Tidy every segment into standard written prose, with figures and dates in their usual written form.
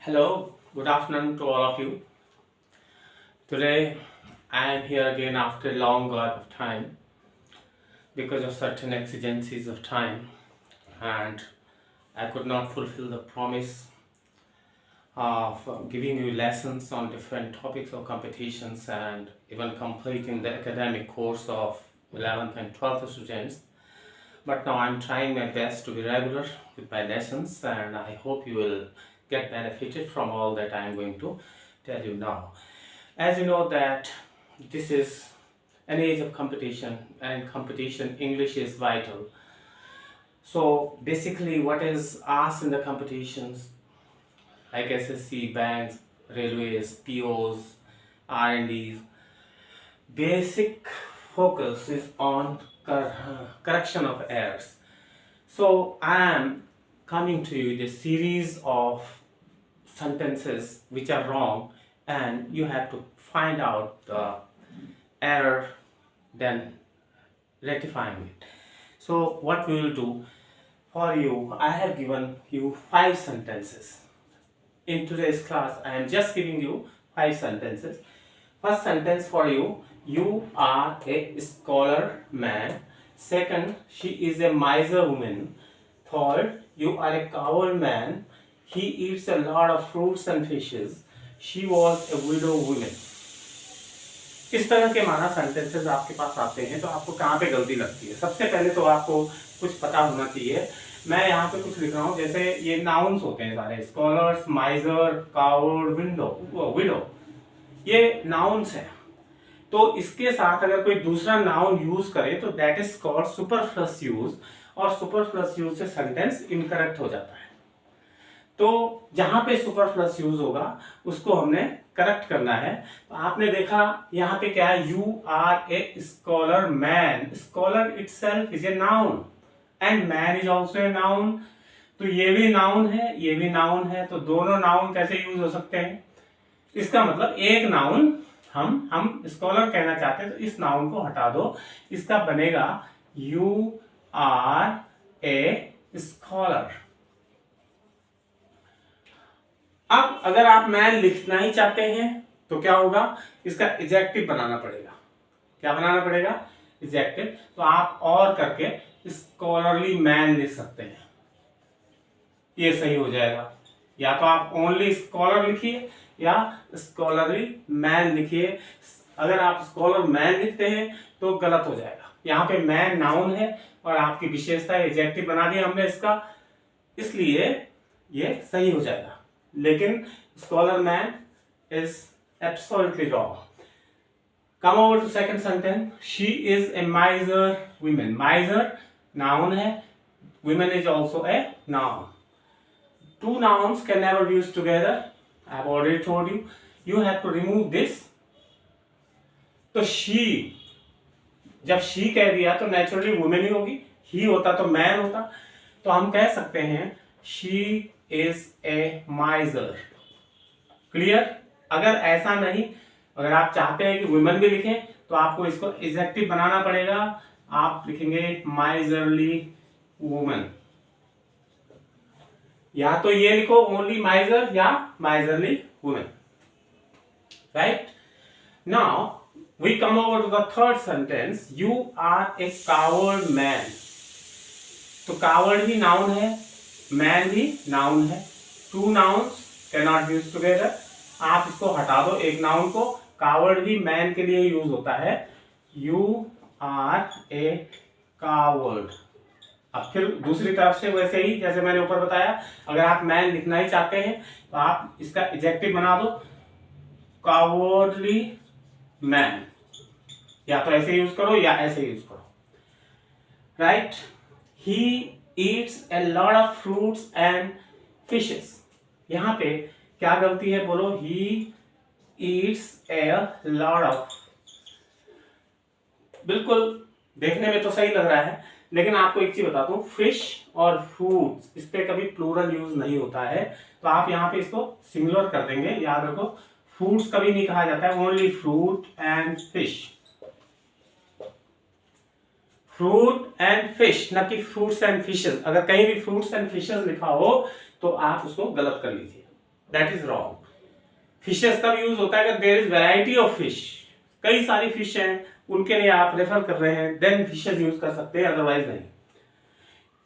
Hello, good afternoon to all of you. Today I am here again after a long gap of time because of certain exigencies of time, and I could not fulfill the promise of giving you lessons on different topics of competitions and even completing the academic course of 11th and 12th students. But now I'm trying my best to be regular with my lessons, and I hope you will get benefited from all that I'm going to tell you now. As you know that this is an age of competition, and competition English is vital. So basically what is asked in the competitions like SSC, banks, railways, POs, R&Ds, basic focus is on correction of errors. So I am coming to you with a series of sentences which are wrong, and you have to find out the error, then rectifying it. So what we will do for you, I have given you 5 sentences. In today's class, I am just giving you 5 sentences. First sentence for you: you are a scholar man. Second, she is a miser woman. Third, you are a coward man. He eats a lot of fruits and fishes. She was a widow woman. इस तरह के माना sentences आपके पास आते हैं तो आपको कहाँ पे गलती लगती है? सबसे पहले तो आपको कुछ पता होना चाहिए। मैं यहाँ पे कुछ लिख रहा हूँ, जैसे ये नाउन्स होते हैं सारे, स्कॉलर्स, माइजर, कावर्ड, विडो, ये नाउन्स हैं। तो इसके साथ अगर कोई दूसरा नाउन यूज करे तो दैट इज कॉल्ड सुपरफ्लस यूज, और सुपरफ्लस यूज से सेंटेंस इनकरेक्ट हो जाता है। तो जहां पे सुपरफ्लस यूज होगा उसको हमने करेक्ट करना है। तो आपने देखा यहाँ पे क्या है, you are a scholar man. Scholar itself is a noun and man is also a noun. तो ये भी नाउन है, ये भी नाउन है, तो दोनों नाउन कैसे यूज हो सकते हैं? इसका मतलब एक नाउन हम स्कॉलर कहना चाहते हैं तो इस नाउन को हटा दो, इसका बनेगा यू आर ए स्कॉलर। अब अगर आप मैन लिखना ही चाहते हैं तो क्या होगा, इसका एडजेक्टिव बनाना पड़ेगा। क्या बनाना पड़ेगा? एडजेक्टिव। तो आप और करके स्कॉलरली मैन लिख सकते हैं, ये सही हो जाएगा। या तो आप ओनली स्कॉलर लिखिए या स्कॉलरली मैन लिखिए। अगर आप स्कॉलर मैन लिखते हैं तो गलत हो जाएगा। यहाँ पे मैन नाउन है और आपकी विशेषता एडजेक्टिव बना दिया हमने इसका, इसलिए ये सही हो जाएगा। लेकिन scholar man is absolutely wrong. Come over to second sentence, she is a miser women. Miser noun है, women is also a noun. Two nouns can never be used together. I have already told you. You have to remove this. तो she, जब she कह दिया तो naturally women ही होगी, he होता तो man होता। तो हम कह सकते हैं she is a miser. Clear? अगर ऐसा नहीं, अगर आप चाहते हैं कि वुमेन भी लिखें तो आपको इसको एडजेक्टिव बनाना पड़ेगा। आप लिखेंगे माइजरली वुमन, या तो ये लिखो ओनली माइजर या miserly women, right? Now we come over to the third sentence, you are a coward man. तो कावर्ड भी नाउन है, मैन भी नाउन है। Two nouns can not be used together. आप इसको हटा दो एक नाउन को। कावर्ड भी मैन के लिए यूज होता है, यू आर ए कावर्ड। अब फिर दूसरी तरफ से वैसे ही जैसे मैंने ऊपर बताया, अगर आप मैन लिखना ही चाहते हैं तो आप इसका एडजेक्टिव बना दो कावर्डली मैन। या तो ऐसे यूज करो या ऐसे यूज करो, right? He eats a lot of fruits and fishes. यहां पे क्या गलती है बोलो? He eats a lot of. बिल्कुल देखने में तो सही लग रहा है, लेकिन आपको एक चीज बताता हूँ, फिश और फ्रूट्स इस पे कभी प्लूरल यूज नहीं होता है। तो आप यहाँ पे इसको सिंगुलर कर देंगे। याद रखो, फ्रूट्स कभी नहीं कहा जाता है, only fruit and fish. Fruit and fish, न कि फ्रूट्स एंड फिशेस। अगर कहीं भी फ्रूट्स एंड फिशेस लिखा हो तो आप उसको गलत कर लीजिए। That is wrong. फिशेस तब यूज होता है अगर there is variety of fish, कई सारी फिश हैं उनके लिए आप रेफर कर रहे हैं, देन फिशेस यूज कर सकते हैं, अदरवाइज नहीं।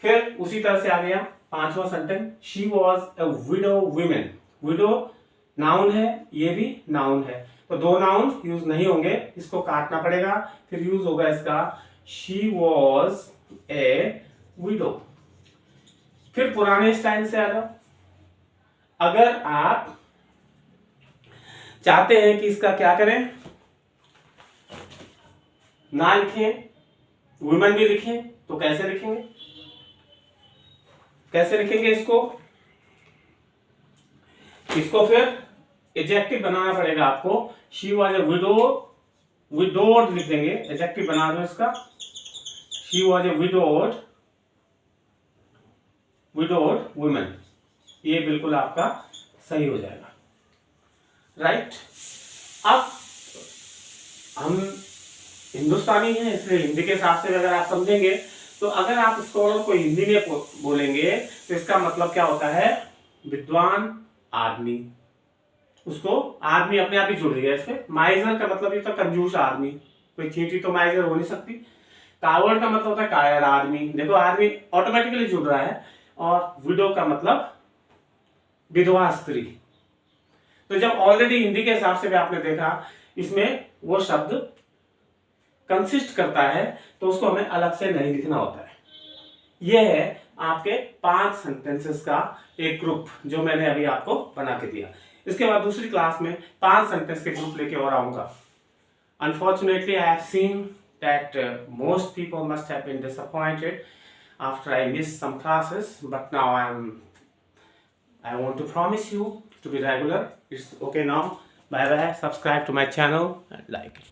फिर उसी तरह से आ गया 5वां sentence, she was a widow women. Widow noun है, ये भी नाउन है, तो दो नाउन यूज नहीं होंगे, इसको काटना पड़ेगा, फिर यूज होगा इसका शी वॉज ए विडो। फिर पुराने स्टाइल से आ जाओ। अगर आप चाहते हैं कि इसका क्या करें, ना लिखें, वुमेन भी लिखें, तो कैसे लिखेंगे, कैसे लिखेंगे इसको फिर एडजेक्टिव बनाना पड़ेगा आपको। She was a window, widowed लिख देंगे, एडजेक्टिव बना दो इसका, she was a widowed women, ये बिल्कुल आपका सही हो जाएगा, राइट। अब हम हिंदुस्तानी हैं इसलिए हिंदी के हिसाब से अगर आप समझेंगे, तो अगर आप स्कॉलर को हिंदी में बोलेंगे तो इसका मतलब क्या होता है, विद्वान आदमी। उसको आदमी अपने आप ही जुड़ गया इसमें। माइजर का मतलब ये था कंजूस आदमी, कोई चींटी तो माइजर हो नहीं सकती। कावर्ड का मतलब होता है कायर आदमी, देखो आदमी ऑटोमेटिकली जुड़ रहा है। और विडो का मतलब विधवा स्त्री। तो जब ऑलरेडी हिंदी के हिसाब से भी आपने देखा इसमें वो शब्द कंसिस्ट करता है, तो उसको हमें अलग से नहीं लिखना होता है। यह है आपके 5 सेंटेंसेस का एक ग्रुप जो मैंने अभी आपको बना के दिया। इसके बाद दूसरी क्लास में 5 सेंटेंस के ग्रुप लेके और आऊंगा। Unfortunately I have seen that most people must have been disappointed after I missed some classes, but now I want to promise you to be regular. It's okay now. Bye bye. Subscribe to my channel and like it.